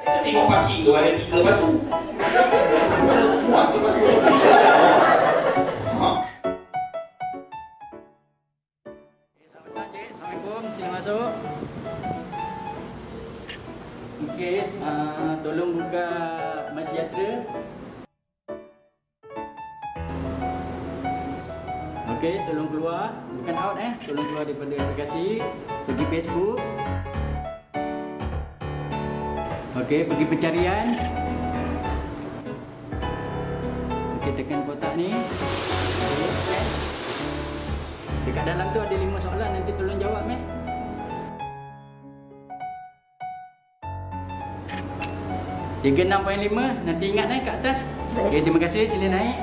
Kita tengok pagi tu ada 3 basuh. Ada semua tu basuh. Assalamualaikum, sila masuk. Okey, tolong buka MySejahtera. Okey, tolong keluar, bukan out tolong keluar daripada aplikasi, pergi Facebook. Okey, pergi pencarian. Okey, tekan kotak ni. Okey, scan. Dekat dalam tu ada 5 soalan, nanti tolong jawab 36.5, nanti ingat kat atas. Okey, terima kasih, sila naik.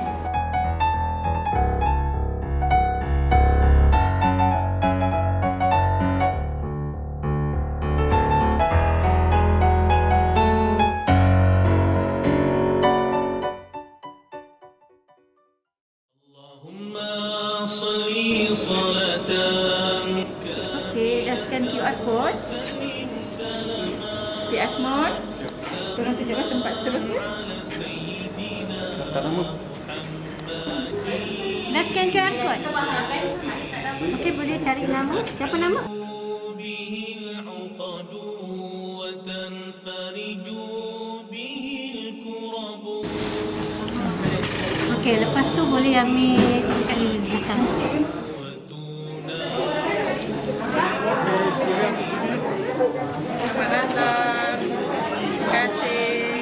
Okey, dah scan QR code. Cik Asmon, tolong tunjukkan tempat seterusnya. Tak nama. Dah scan QR code. Okey, boleh cari nama. Siapa nama? Okey, lepas tu boleh ambil dekat di belakang. Selamat datang. Terima kasih.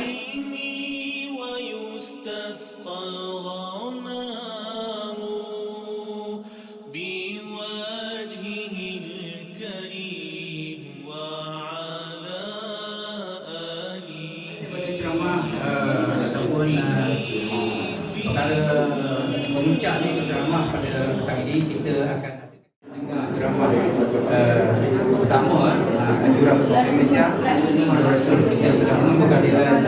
Ceramah ataupun perkara pemuncak ni ceramah pada kali ini kita akan dengar ceramah pertama anjuran Ketua Malaysia Rasul kita sedang menunggu kehadiran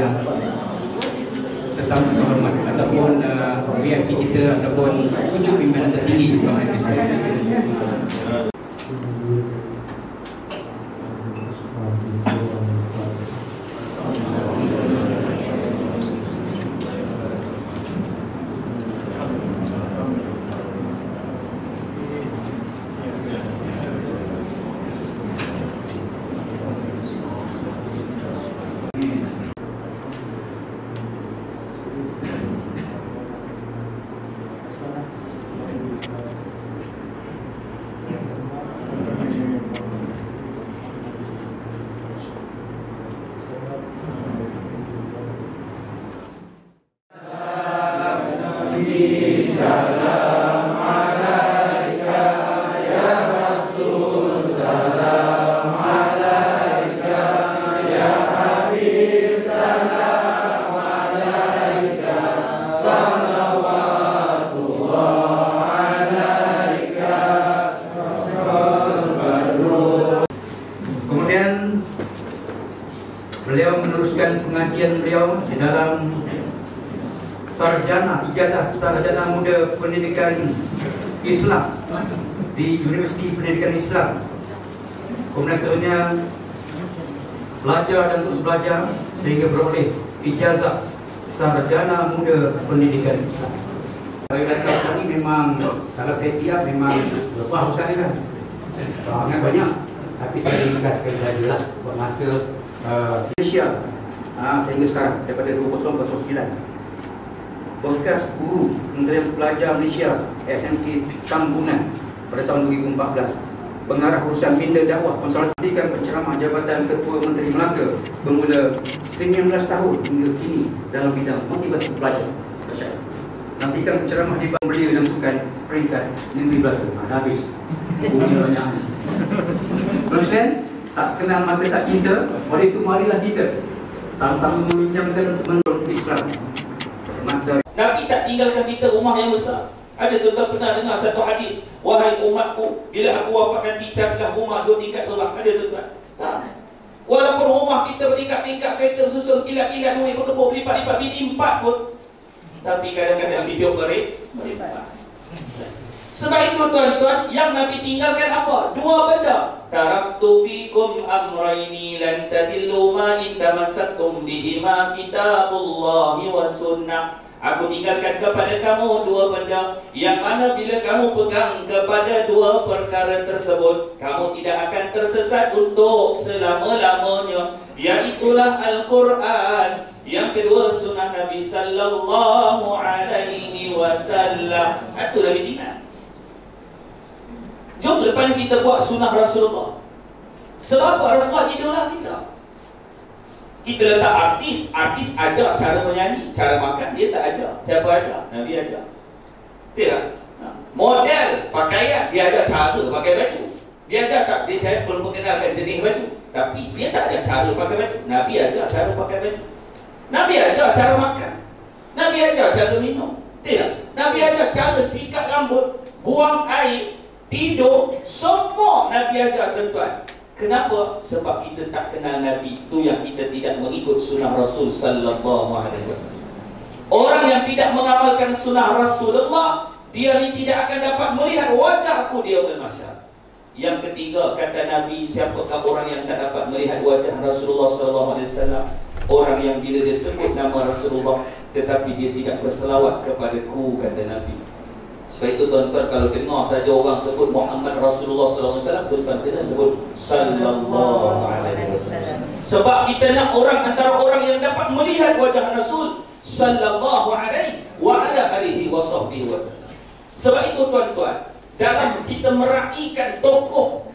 tetamu terhormat ataupun VIP kita ataupun pucuk pimpinan tertinggi Ketua Malaysia. Kemudian beliau meneruskan pengajian beliau di dalam ijazah sarjana muda pendidikan Islam di Universiti Pendidikan Islam. Kemudian seterusnya belajar dan terus belajar sehingga beroleh ijazah sarjana muda pendidikan Islam. Kalau datang ini memang kalau saya tiap memang lepas usah kan. Sangat banyak. Tapi saya ringkaskan sajalah buat masa Malaysia sehingga sekarang daripada 2009. Bekas guru Kementerian Pelajar Malaysia SMK Tambunan pada tahun 2014, pengarah urusan minda dakwah, konsultasikan penceramah Jabatan Ketua Menteri Melaka bermula 19 tahun hingga kini dalam bidang motivasi pelajar. Nantikan penceramah di Bank Belia dan Sukan peringkat negeri Melaka. Habis bukunya banyak. Teruskan tak kenal maka tak cinta, oleh itu marilah kita sama-sama meminjamkan semenurut Islam. Nabi tak tinggalkan kita rumah yang besar. Ada tuan-tuan pernah dengar satu hadis, wahai umatku, bila aku wafat nanti carilah rumah 2 tingkat seorang. Ada tuan-tuan? Tak. Walaupun rumah kita bertingkat-tingkat, kereta susun kilat-kilat, duit berkebun, lipat-lipat bini 4 pun, tapi kadang-kadang hidup mereka. Sebab itu tuan-tuan, yang Nabi tinggalkan apa? Dua benda. Taraktu fikum amrayni lan tadillu ma in tamassaktum bihima kitabullahi wa sunnah. Aku tinggalkan kepada kamu dua benda, yang mana bila kamu pegang kepada dua perkara tersebut, kamu tidak akan tersesat untuk selama-lamanya. Iaitulah Al-Quran, yang kedua sunnah Nabi sallallahu alaihi wasallam. Itu Nabi tinggal. Jom lepas kita buat sunnah Rasulullah. Sebab apa? Rasulullah idola kita. Kita letak artis ajar cara menyanyi, cara makan, dia tak ajar. Siapa ajar? Nabi ajar. Tidak. Model pakaian, dia ajar cara pakai baju. Dia ajar tak? Dia belum mengenalkan jenis baju, tapi dia tak ajar cara pakai baju. Nabi ajar cara pakai baju. Nabi ajar cara makan. Nabi ajar cara minum. Tidak. Nabi ajar cara sikat rambut, buang air, tidur, semua Nabi ajar, tuan-tuan. Kenapa? Sebab kita tak kenal Nabi. Itu yang kita tidak mengikut sunnah Rasul sallallahu alaihi wasallam. Orang yang tidak mengamalkan sunnah Rasulullah, dia ni tidak akan dapat melihat wajahku dia bermasyarakat. Yang ketiga, kata Nabi, siapakah orang yang tak dapat melihat wajah Rasulullah sallallahu alaihi wasallam? Orang yang bila dia sebut nama Rasulullah tetapi dia tidak berselawat kepadaku, kata Nabi. Sebab itu tuan-tuan, kalau dengar saja orang sebut Muhammad Rasulullah sallallahu alaihi wasallam, tuan-tuan kena sebut sallallahu alaihi wasallam. Sebab kita nak orang antara orang yang dapat melihat wajah Rasul sallallahu alaihi wa ala alihi wasahbihi wasallam. Sebab itu tuan-tuan, dalam kita meraihkan tokoh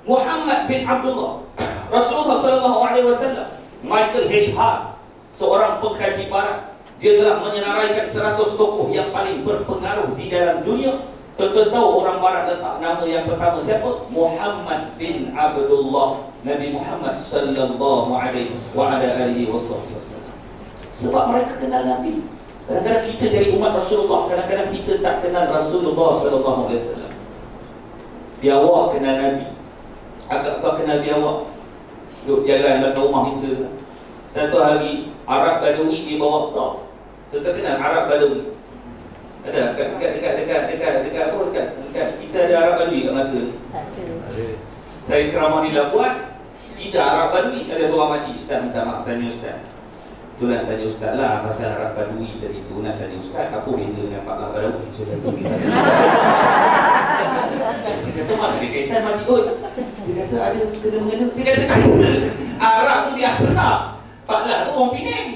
Muhammad bin Abdullah Rasulullah sallallahu alaihi wasallam, Michael H. Hart, seorang pengkaji barat, dia telah menyenaraikan 100 tokoh yang paling berpengaruh di dalam dunia. Tentu tahu orang barat letak nama yang pertama siapa? Muhammad bin Abdullah, Nabi Muhammad sallallahu alaihi wa ala alihi wasallam. Sebab mereka kenal Nabi. Kadang-kadang kita jadi umat Rasulullah, kadang-kadang kita tak kenal Rasulullah sallallahu alaihi wasallam. Biawak kenal Nabi. Agak kau kenal biawak. Duduk jalan belakang rumah kita. Satu hari Arab Badawi dia bawa tau. Kita kenal Arab Badawi. Ada dekat kita ada Arab Badawi kat Melaka. Ada. Saya ceramah di Labuan, kita Arab Badawi. Ada seorang makcik, ustaz minta maaf tanya ustaz. Tu nak tanya ustaz lah pasal Arab Badawi tadi tu, nak tanya ustaz apa beza dengan Pak Badawi. Saya kata kita. Saya kata mana ada kaitan makcik oi. Dia kata ada kena-mengena. Saya kata tak ada. Arab tu dia Arab. Pak Lah tu orang Penang.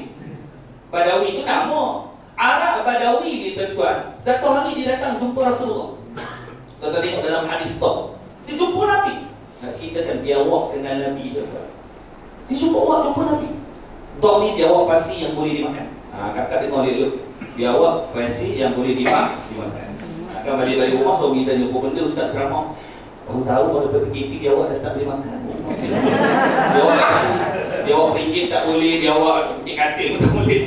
Badawi tu nama. Arab Badawi ni tuan-tuan. Satu hari dia datang jumpa Rasulullah. Tuan-tuan tengok dalam hadis tu. Dia jumpa Nabi. Nak ceritakan biawak dengan Nabi tuan-tuan. Dia jumpa awak jumpa Nabi. Dog ni biawak pasti yang boleh dimakan. Kakak tengok dia dulu. Biawak pasti yang boleh dimakan. Akan balik-balik rumah so kita jumpa benda ustaz ceramah. Baru tahu kalau PKP biawak dah start boleh makan. Biawak ringgit tak boleh, biawak dikatil pun tak boleh.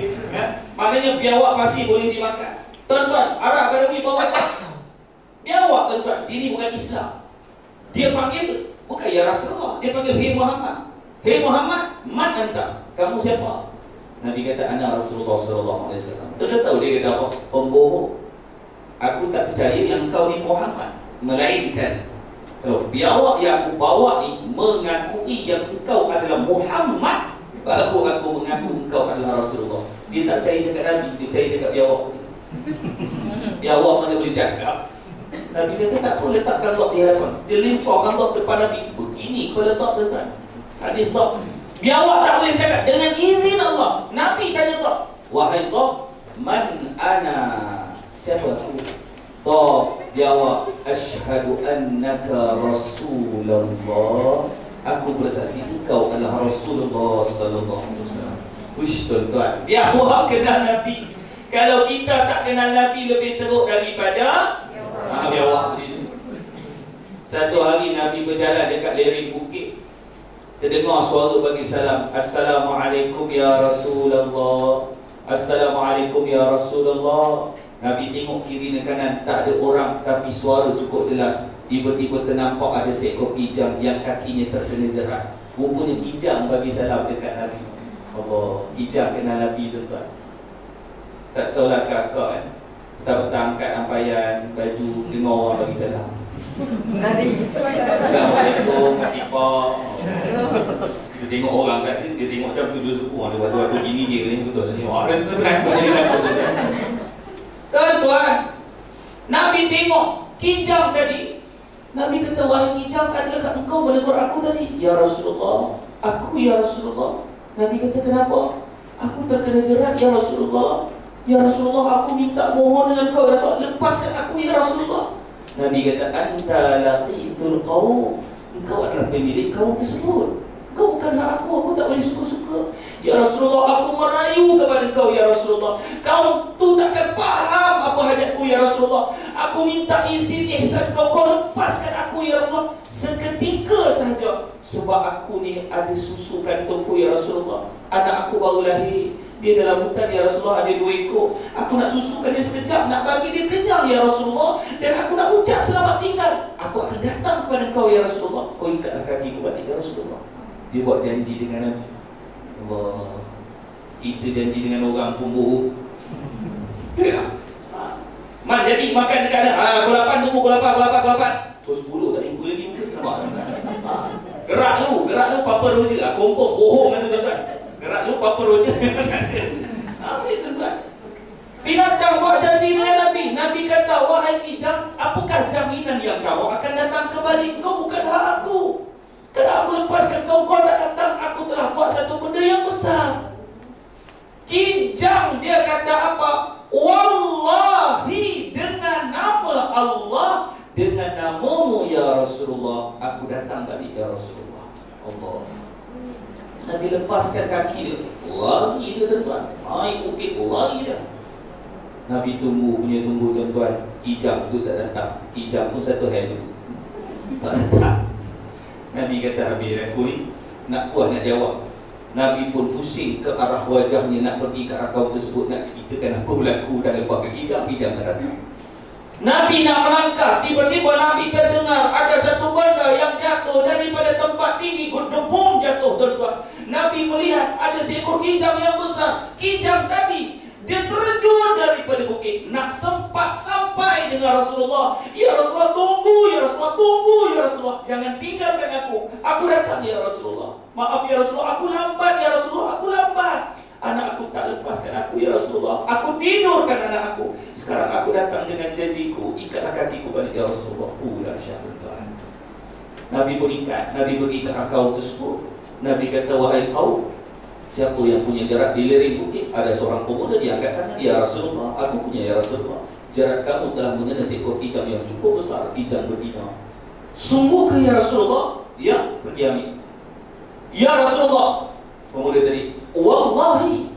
Maknanya biawak pasti boleh dimakan. Tuan-tuan, Arab Badawi bawa biawak tuan-tuan. Dia ni bukan Islam. Dia panggil bukan ya Rasulullah. Dia panggil Hei Muhammad. Hei Muhammad, man anta? Kamu siapa? Nabi kata ana Rasulullah sallallahu alaihi wasallam. Tuan-tuan tahu dia kata apa? Pembohong. Aku tak percaya yang kau ni Muhammad, melainkan kalau biawak yang aku bawa ni mengakui yang engkau adalah Muhammad, baru aku mengaku engkau adalah Rasulullah. Dia tak percaya dekat Nabi, dia percaya dekat biawak. Biawak mana boleh cakap. Nabi kata tak boleh letakkan dok di hadapan. Dia lemparkan dok depan Nabi. Begini kau letak depan. Hadis dok. Biawak tak boleh cakap dengan izin Allah. Nabi tanya dok, wahai dok, man ana? Siapa aku? Dok jawab, asyhadu annaka Rasulullah. Aku bersaksi engkau adalah Rasulullah sallallahu alaihi wasallam. Wish tuan-tuan, biawak kenal Nabi. Kalau kita tak kenal Nabi lebih teruk daripada biawak itu. Satu hari Nabi berjalan dekat lereng bukit. Terdengar suara bagi salam. Assalamualaikum ya Rasulullah. Assalamualaikum ya Rasulullah. Nabi tengok kiri dan kanan, tak ada orang, tapi suara cukup jelas. Tiba-tiba ternampak ada seekor kijang yang kakinya terkena jerat. Rupanya kijang bagi salam dekat Nabi. Allah, kijang kenal Nabi tuan-tuan. Tak tahulah kakak kan. petang-petang angkat ampaian, baju, dengar orang bagi salam. Assalamualaikum, Kak Tipah. Dia tengok orang kat dia tengok macam tu suku. Ada waktu-waktu gini dia ni betul. Dia tengok orang tu berangkat jadi betul. Tuan-tuan, Nabi tengok kijang tadi. Nabi kata, wahai kijang, adakah engkau menegur aku tadi? Ya Rasulullah, aku ya Rasulullah. Nabi kata, kenapa? Aku terkena jerat ya Rasulullah. Ya Rasulullah, aku minta mohon dengan kau ya Rasulullah, lepaskan aku ya Rasulullah. Nabi kata, anta laqitul qaum. Engkau adalah pemilik kaum tersebut. Kau bukan hak aku tak boleh suka-suka. Ya Rasulullah, aku merayu kepada kau ya Rasulullah. Kau tu takkan faham apa hajatku ya Rasulullah. Aku minta izin ihsan kau lepaskan aku ya Rasulullah. Seketika sahaja. Sebab aku ni ada susu kantongku ya Rasulullah. Anak aku baru lahir, dia dalam hutan ya Rasulullah, ada 2 ekor. Aku nak susukan dia sekejap, nak bagi dia kenyang ya Rasulullah. Dan aku nak ucap selamat tinggal. Aku akan datang kepada kau ya Rasulullah. Kau ikatlah kaki aku balik ya Rasulullah. Dia buat janji dengan Nabi. Allah, kita janji dengan orang pun bohong. Mak jadi makan dekat pukul 8 tunggu pukul 8. Pukul 10 tak minggu lagi mungkin nampak. Gerak lu Papa Roger. Kompong bohong kan tuan-tuan. Gerak lu Papa Roger. Itu tuan. Binatang buat janji dengan Nabi. Nabi kata, wahai kijang, apakah jaminan yang kamu akan datang kembali? Kau bukan hak aku. Kalau aku lepaskan kau tak datang, aku telah buat satu benda yang besar. Kijang dia kata apa? Wallahi, dengan nama Allah, dengan namamu ya Rasulullah, aku datang balik ya Rasulullah. Allah. Nabi lepaskan kaki dia. Lari dia tuan-tuan. Naik bukit, lari dia. Nabi tunggu tuan-tuan. Kijang tu tak datang. Kijang pun satu hari dulu tak datang. Nabi kata, habis aku ni nak puas nak jawab. Nabi pun pusing ke arah wajahnya, nak pergi ke arah kaum tersebut, nak ceritakan apa berlaku dan lepas ke kijang tak datang. Nabi nak melangkah, tiba-tiba Nabi terdengar ada satu benda yang jatuh daripada tempat tinggi, berdebum jatuh tuan-tuan. Nabi melihat ada seekor kijang yang besar. Kijang tadi dia terjun daripada bukit, nak sempat sampai dengan Rasulullah. Ya Rasulullah, tunggu ya Rasulullah, tunggu ya Rasulullah, jangan tinggalkan aku. Aku datang ya Rasulullah. Maaf ya Rasulullah, aku lambat ya Rasulullah, aku lambat. Anak aku tak lepaskan aku ya Rasulullah. Aku tidurkan anak aku. Sekarang aku datang dengan janjiku, ikatlah kakiku balik ya Rasulullah. Dahsyat tuan. Nabi pun ikat. Nabi pergi ke kaum tersebut. Nabi kata, wahai kaum, siapa yang punya jarak di lereng bukit? Ada seorang pemuda, dia angkat tangan. Ya Rasulullah, aku punya ya Rasulullah. Jarak kamu telah mengenai seekor kijang yang cukup besar, kijang betina. Sungguh ke ya Rasulullah? Dia pergi ambil. Ya Rasulullah, pemuda tadi, wallahi,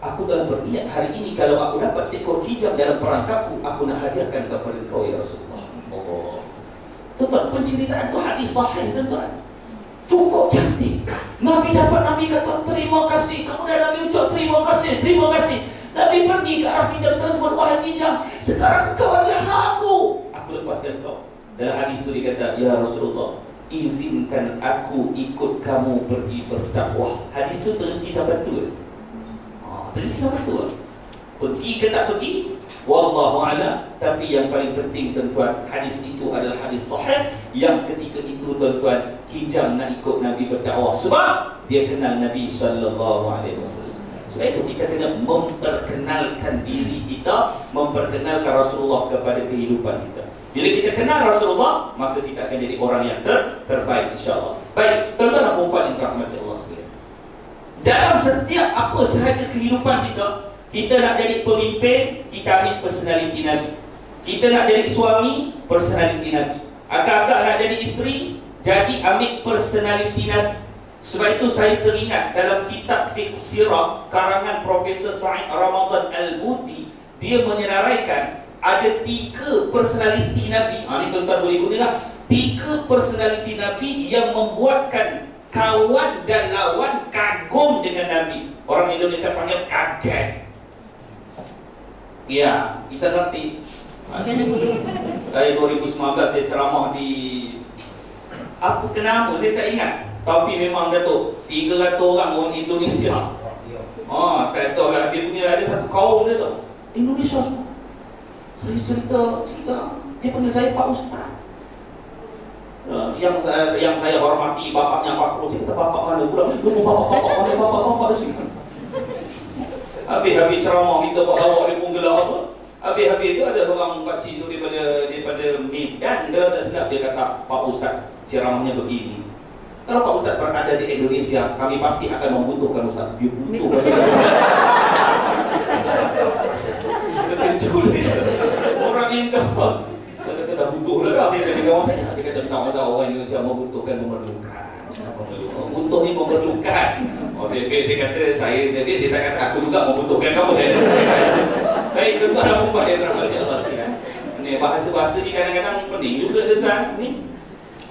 aku telah berniat hari ini kalau aku dapat seekor kijang dalam perangkapku, aku nak hadiahkan kepada kau ya Rasulullah. Oh, tuan-tuan, penceritaan itu hadis sahih tuan-tuan. Cukup cantik. Nabi dapat, Nabi kata terima kasih. Kemudian Nabi ucap terima kasih, terima kasih. Nabi pergi ke arah kijang tersebut. Wahai kijang, sekarang kau adalah aku lepaskan kau. Dalam hadis itu dikata, ya Rasulullah, izinkan aku ikut kamu pergi berdakwah. Hadis itu terhenti sampai tu. Terhenti sampai tu. Pergi ke tak pergi, wallahu a'lam. Tapi yang paling penting tuan-tuan, hadis itu adalah hadis sahih. Yang ketika itu tuan-tuan, kijang nak ikut Nabi berdakwah sebab dia kenal Nabi sallallahu alaihi wasallam. Sebab itu kita kena memperkenalkan diri kita, memperkenalkan Rasulullah kepada kehidupan kita. Bila kita kenal Rasulullah, maka kita akan jadi orang yang terbaik insya-Allah. Baik, tuan-tuan dan puan yang dirahmati Allah sekalian. Dalam setiap apa sahaja kehidupan kita, kita nak jadi pemimpin, kita ambil personality Nabi. Kita nak jadi suami, personality Nabi. Akak-akak nak jadi isteri, jadi ambil personality Nabi. Sebab itu saya teringat dalam kitab Fiqh Sirah karangan Profesor Sa'id Ramadan Al-Buti, dia menyenaraikan ada 3 personality Nabi. Ini tuan-tuan boleh guna 3 personality Nabi yang membuatkan kawan dan lawan kagum dengan Nabi. Orang Indonesia panggil kaget. Ya, bisa ngerti. Saya 2019 saya ceramah di apa kenapa saya tak ingat. Tapi memang Datuk 300 orang Indonesia. Tak tahu lah dia punya ada satu kaum dia tu. Indonesia semua. Saya cerita, dia panggil saya Pak Ustaz. Yang saya hormati bapaknya Pak Pro. Saya kata, bapak mana pula? Tunggu bapak di sini. Habis ceramah kita bawa dia pun gelap apa. Habis itu ada seorang pakcik tu daripada Medan. Kalau tak silap dia kata, Pak Ustaz, ceramahnya begini. Kalau Pak Ustaz berada di Indonesia, kami pasti akan membutuhkan Ustaz. Dia butuhkan. Kecuali orang yang dah butuh lah dia kata kawan saya. Dia kata minta maaf orang Indonesia membutuhkan memerlukan. Butuh ni memerlukan. Saya kata saya tak kata aku juga membutuhkan kamu. Baik, tuan-tuan dan puan yang dirahmati Allah sekalian. Ni bahasa-bahasa ni kadang-kadang penting juga tuan-tuan. Ni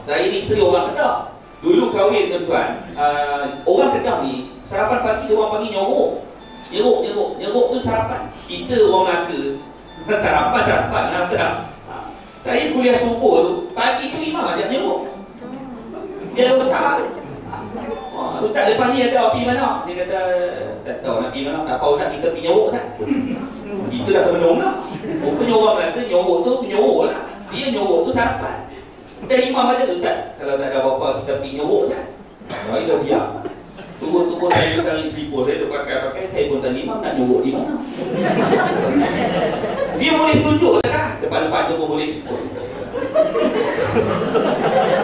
saya ni isteri orang Kedah. Dulu kahwin tuan-tuan, orang Kedah ni sarapan pagi dia orang panggil nyeruk. Nyeruk tu sarapan. Kita orang Melaka sarapan lah. Saya kuliah subuh tu, pagi tu imam ajak nyeruk. Dia ada ustaz. Ustaz depan ni ada api mana? Dia kata, tak tahu nak pergi mana. Tak apa Ustaz, kita pergi nyeruk Ustaz. Kita dah termenung lah. Rupanya orang Melaka nyeruk tu penyeruk lah. Dia nyeruk tu sarapan. Dan imam ajak Ustaz, kalau tak ada apa-apa kita pergi nyeruk Ustaz. Saya dah diam. Turun-turun saya kali selipur, saya pakai, saya pun tanya imam nak nyeruk di mana. Dia boleh tunjuk kan? Depan-depan tu pun boleh tunjuk.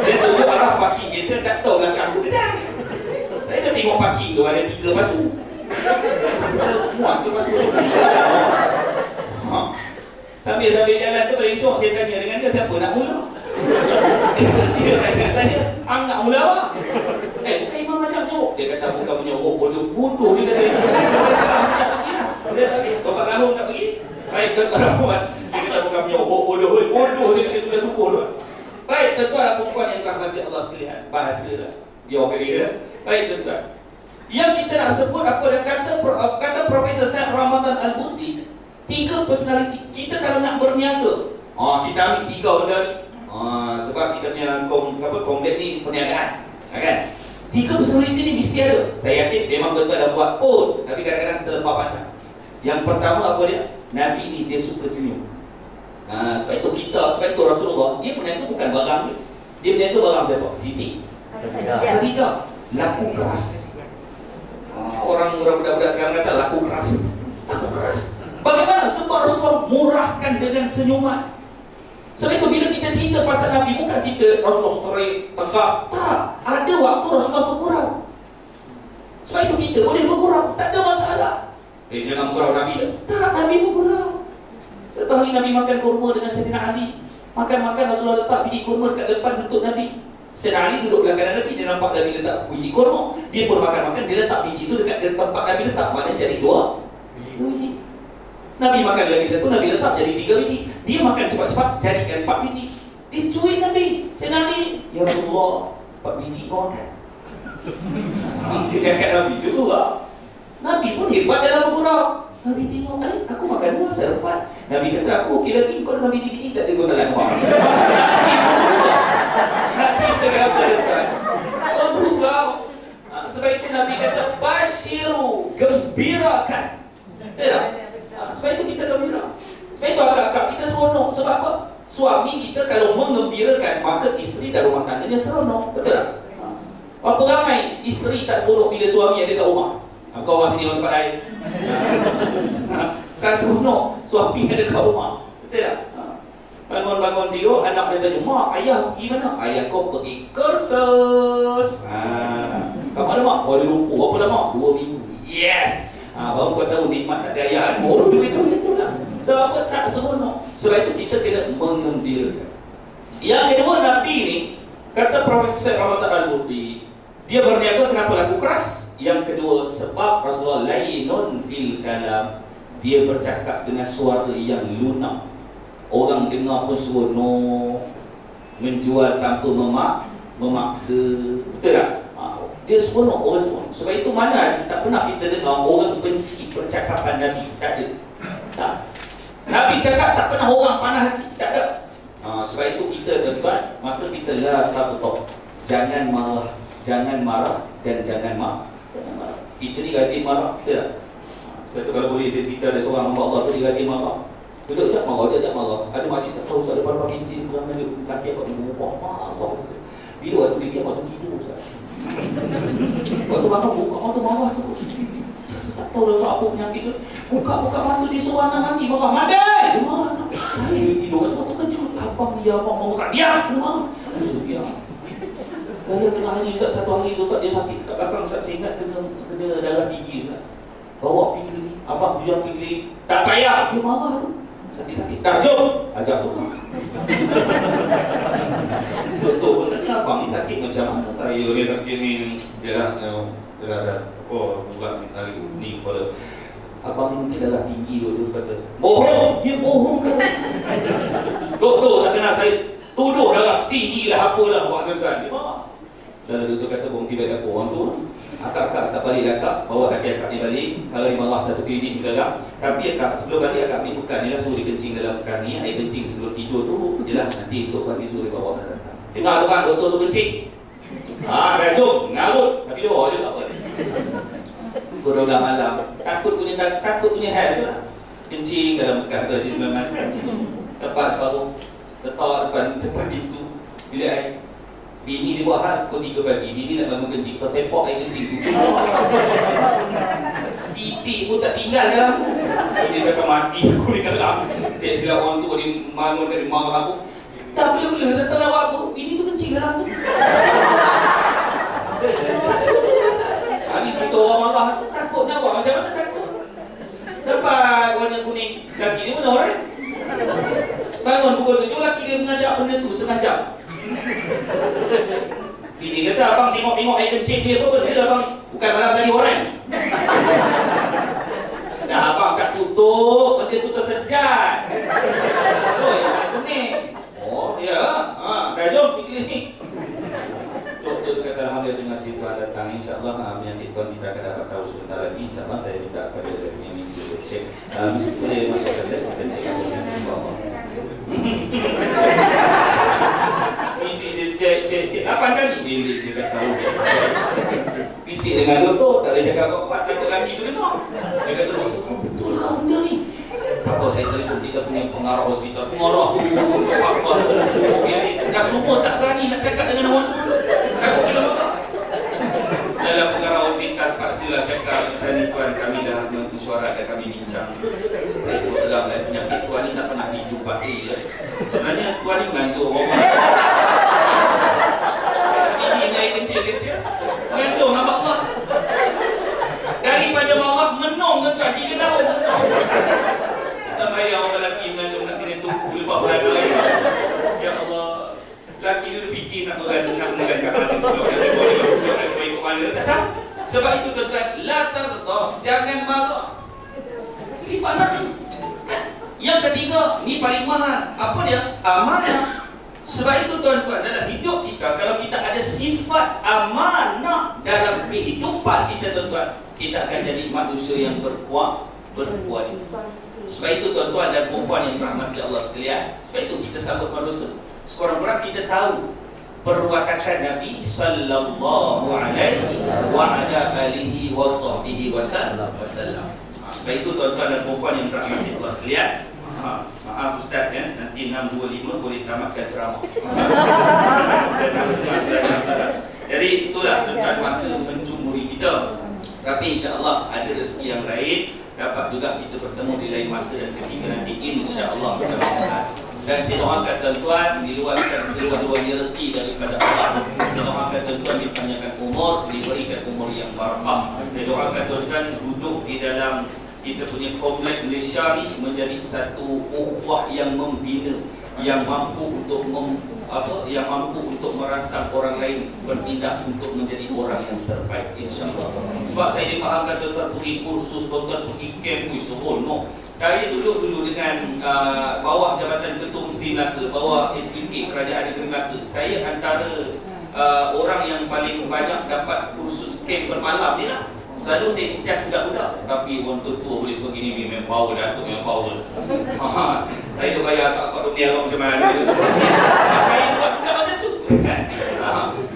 Dia tunjuk arah parking kereta, tak tahu belakang aku kedai. Saya dah tengok parking tu ada 3 pasu. Semua tu pasu. Sambil jalan tu paling syok saya tanya dengan dia, siapa nak mula? Dia tanya, ang nak mula apa? Bukan imam macam nyok. Dia kata bukan menyokok, bodoh. Dia kata, dia tak pergi. Bapak tahun tak pergi. Baik, tuan-tuan dan puan. Dia kata bukan menyokok, bodoh. Dia kata dia syukur. Baik, tuan-tuan dan puan yang dirahmati Allah sekalian. Bahasa lah. Dia orang dia. Baik, tuan-tuan. Yang kita nak sebut apa dia kata Profesor Said Ramadan Al-Buti, 3 personality. Kita kalau nak berniaga, kita ambil 3 benda ni. Sebab kita punya komplek ni perniagaan, kan? 3 personality ni mesti ada. Saya yakin memang tuan-tuan dah buat pun, tapi kadang-kadang terlepas pandang. Yang pertama apa dia? Nabi ni dia suka senyum. Sebab itu Rasulullah dia berniaga bukan barang ni. Dia berniaga barang siapa? Siti. Ketiga, laku keras. Orang budak-budak sekarang kata laku keras. Bagaimana? Sebab Rasulullah murahkan dengan senyuman. Sebab itu bila kita cerita pasal Nabi, bukan kita Rasulullah straight, tegas. Tak, ada waktu Rasulullah bergurau. Sebab itu kita boleh bergurau, tak ada masalah. Jangan bergurau Nabi. Tak, Nabi bergurau. Satu hari Nabi makan kurma dengan Sayyidina Ali. Makan-makan Rasulullah letak biji kurma dekat depan bentuk Nabi. Sayyidina Ali duduk belakang Nabi, dia nampak Nabi letak biji kurma. Dia pun makan-makan, dia letak biji itu dekat tempat Nabi letak. Maknanya jadi 2 biji. Nabi makan lagi 1, Nabi letak jadi 3 biji. Dia makan cepat-cepat, jadikan 4 biji. Dia cuit Nabi. Sayyidina Ali, ya Rasulullah, 4 biji kau makan. Dia kata Nabi dulu lah. Nabi pun hebat dalam bergurau. Nabi tengok, aku makan 2, saya 4. Nabi kata, aku okey lagi, kau dah biji gigi tak ada kau dalam rumah. Nak cerita ke apa Ustaz? Oh bergurau. Sebab itu Nabi kata, basyiru, gembirakan. Tak? Sebab itu kita gembira. Sebab itu agak-agak kita seronok. Sebab apa? Suami kita kalau mengembirakan, maka isteri dan rumah tangganya seronok. Betul tak? Berapa ramai isteri tak seronok bila suami ada kat rumah? Kau orang sini orang tempat lain. Tak seronok suami ada kat rumah. Betul tak? Bangun-bangun tidur, anak dia tanya, mak, ayah pergi mana? Ayah kau pergi kursus. Kat mana mak? Oh dia lupa. Berapa lama? 2 minggu. Yes. Baru kau tahu nikmat tak ada ayah. Baru begitu lah. Sebab apa? Tak seronok. Sebab itu kita kena mengembirakan. Yang kedua, Nabi ni kata Profesor Ramadan Al-Buti, dia berniaga kenapa laku keras? Yang kedua, sebab Rasulullah lainun fil kalam, dia bercakap dengan suara yang lunak. Orang dengar pun seronok, menjual tanpa memaksa. Betul tak? Dia seronok, orang seronok. Sebab itu mana tak pernah kita dengar orang benci percakapan Nabi. Tak ada. Tak. Nabi cakap tak pernah orang panah hati. Tak ada. Sebab itu kita tuan-tuan, maka kita la tabtaq. Jangan marah dan jangan marah. Kita ni rajin marah, kita tak? Sebab itu kalau boleh saya cerita ada seorang hamba Allah tu dia rajin marah. Kejap marah. Ada makcik tak tahu Ustaz depan pakai cincin kurang ada laki apa ni buka marah. Bila waktu dia waktu tidur Ustaz. Waktu bangun buka mata marah tu. Tak tahu dah apa penyakit tu. Buka mata dia suruh anak mati marah. Mandai! Marah. Saya tidur sebab terkejut. Abang dia abang mau buka. Diam! Marah. Diam. Kalau tengah hari Ustaz, satu hari tu Ustaz dia sakit kat belakang Ustaz, saya ingat kena darah tinggi Ustaz. Bawa pergi klinik. Abang dia pergi klinik. Tak payah. Dia marah tu. Sakit-sakit. Tak, jom! Ajak tu. Doktor pun tanya, abang ni sakit macam mana? Saya dia sakit ni, dia dah buat hari ni kepala. Abang ni mungkin darah tinggi, doktor kata. Bohong! Dia bohong kan? Doktor tak kenal saya. Tuduh darah tinggi lah, apalah buat tuan. Dia marah. Dan doktor kata, bohong tiba apa orang tu. Akak tak balik akak, bawa kaki akak ni balik. Kalau dia marah satu klinik juga. Tapi akak sebelum balik akak ni pekan ni lah, suruh dia kencing dalam pekan ni. Air kencing sebelum tidur tu je lah, nanti esok pagi suruh dia bawa dan datang. Dengar tu kan, doktor suruh kencing. Dah jom, ngarut. Tapi dia bawa je tak apa. Pukul 12 malam. Takut punya hal tu lah. Kencing dalam pekan tu, dia memang kencing. Lepas baru letak depan pintu bilik air. Bini dia buat hal pukul 3 pagi. Bini nak bangun kencing, tersepok air kencing tu. Titik pun tak tinggal dalam. Dia kata mati aku di dalam. Saya silap orang tu dia bangun dari marah aku. Tak boleh tak tahu nak buat apa. Bini tu kencing dalam tu. Ni kita orang marah tu takut nak buat macam mana takut. Lepas warna kuning kaki dia mana orang? Bangun pukul 7 laki dia mengajak benda tu setengah jam. Bini kata abang tengok air kencing dia apa benda abang? Bukan malam tadi orang. Dah abang kat tutup, benda tu tersejat. Oh yang warna kuning. Oh ya, dah jom pergi klinik. Doktor kata alhamdulillah terima kasih Tuhan datang. InsyaAllah penyakit Tuhan kita akan dapat tahu sebentar lagi. InsyaAllah saya minta kepada saya punya misi untuk cek. Misi tu dia masuk ke dalam kita cek apa yang insyaAllah. Misi dia cek 8 kali. Bilik dia dah tahu. Fisik dengan doktor, tak boleh cakap apa-apa. Takut lagi tu dengar. Dia kata doktor, betul lah benda ni. Tak apa saya telefon kita punya pengarah hospital. Pengarah tu apa. Dah semua tak berani nak cakap dengan orang tu. Takut kena makan. Dalam pengarah hospital pastilah cakap ni tuan kami dah mesyuarat dan kami bincang. Saya pun terang lah penyakit tuan ni tak pernah dijumpai. Sebenarnya tuan ni mengandung orang. Ini naik kecil-kecil. Mengandung nama Allah. Daripada Allah menung ke tuan 3 tahun. Tak payah orang lelaki mengandung nak kena tunggu lepas beranak. Ya Allah. Lelaki dia fikir nak mengandung kat mana pula. Dia boleh ikut mana. Tak tahu. Sebab itu tuan-tuan, la taghdab, jangan marah. Sifat Nabi. Yang ketiga, ni paling mahal. Apa dia? Amanah. Sebab itu tuan-tuan, dalam hidup kita, kalau kita ada sifat amanah dalam kehidupan kita tuan-tuan, kita akan jadi manusia yang berkualitas. Sebab itu tuan-tuan dan puan yang dirahmati Allah sekalian, sebab itu kita sambut manusia. Sekurang-kurang kita tahu perwatakan Nabi sallallahu alaihi wa ala alihi wa sahbihi wasallam. Sebab itu tuan-tuan dan puan yang dirahmati Allah sekalian, maaf Ustaz ya, nanti 6.25 boleh tamatkan ceramah. Jadi itulah tuan-tuan masa mencumuri kita. Tapi insya-Allah ada rezeki yang lain, dapat juga kita bertemu di lain masa dan ketika nanti insya-Allah. Dan saya doakan tuan-tuan diluaskan seluas-luasnya rezeki daripada Allah. Saya doakan tuan-tuan dipanjangkan umur, diberikan umur yang barakah. Saya doakan tuan-tuan duduk di dalam kita punya komplek Malaysia ni menjadi satu ukhuwah yang membina, yang mampu untuk merangsang orang lain bertindak untuk menjadi orang yang terbaik insya-Allah. Sebab saya difahamkan tuan-tuan pergi kursus, tuan-tuan pergi camp, seronok. Saya dulu dengan bawah Jabatan Ketua Menteri Melaka, bawah SUK Kerajaan Negeri Melaka. Saya antara orang yang paling banyak dapat kursus camp bermalam ni lah. Selalu saya charge budak-budak. Tapi orang tua boleh pergi ni memang power, Datuk memang power. Saya dah bayar Pak Rupiah macam mana. Saya buat budak macam tu.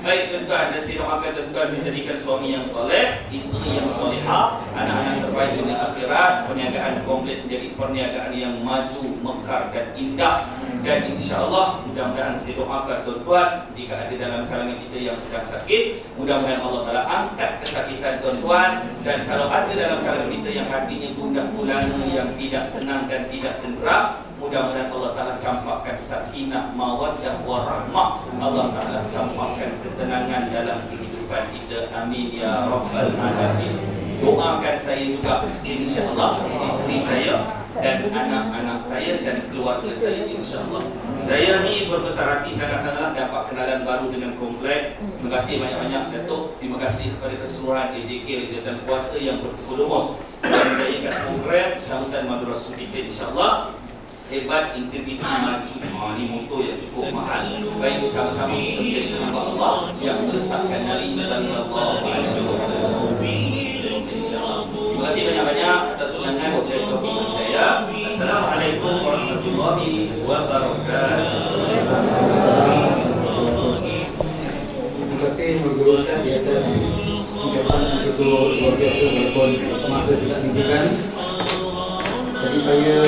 Baik tuan-tuan dan saya doakan tuan-tuan menjadikan suami yang soleh, isteri yang solehah, anak-anak terbaik dunia akhirat, perniagaan komplit menjadi perniagaan yang maju, mekar dan indah. Dan insya-Allah mudah-mudahan saya doakan tuan-tuan jika ada dalam kalangan kita yang sedang sakit, mudah-mudahan Allah Taala angkat kesakitan tuan-tuan, dan kalau ada dalam kalangan kita yang hatinya gundah gulana, yang tidak tenang dan tidak tenteram, mudah-mudahan Allah Ta'ala campakkan sakinah, mawaddah, warahmah. Allah Ta'ala campakkan ketenangan dalam kehidupan kita. Amin ya Rabbal Alamin. Doakan saya juga, insya-Allah, isteri saya dan anak-anak saya dan keluarga saya, insya-Allah. Saya ni berbesar hati sangat-sangat dapat kenalan baru dengan komplek. Terima kasih banyak-banyak Datuk. Terima kasih kepada keseluruhan AJK dan kuasa yang bertulus menjayakan program sambutan Madu Rasul kita, insya-Allah. Hebat, integriti, maju. Ini moto yang cukup mahal. Baik, sama-sama kita menjadi hamba Allah yang meletakkan Nabi sallallahu alaihi wasallam. Terima kasih banyak-banyak atas undangan dari Bapak saya. Assalamualaikum warahmatullahi wabarakatuh. Terima kasih Guru Ustaz di atas ucapan yang begitu luar biasa walaupun masa signifikan. Jadi saya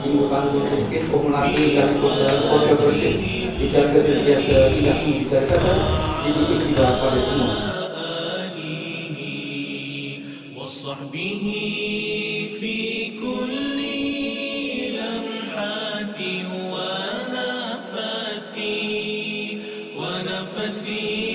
ingin berpandu sedikit formulasi dan kontroversi dijaga sentiasa tidak membicarakan dididik kita pada semua. وصحبه في كل لمحة ونفسي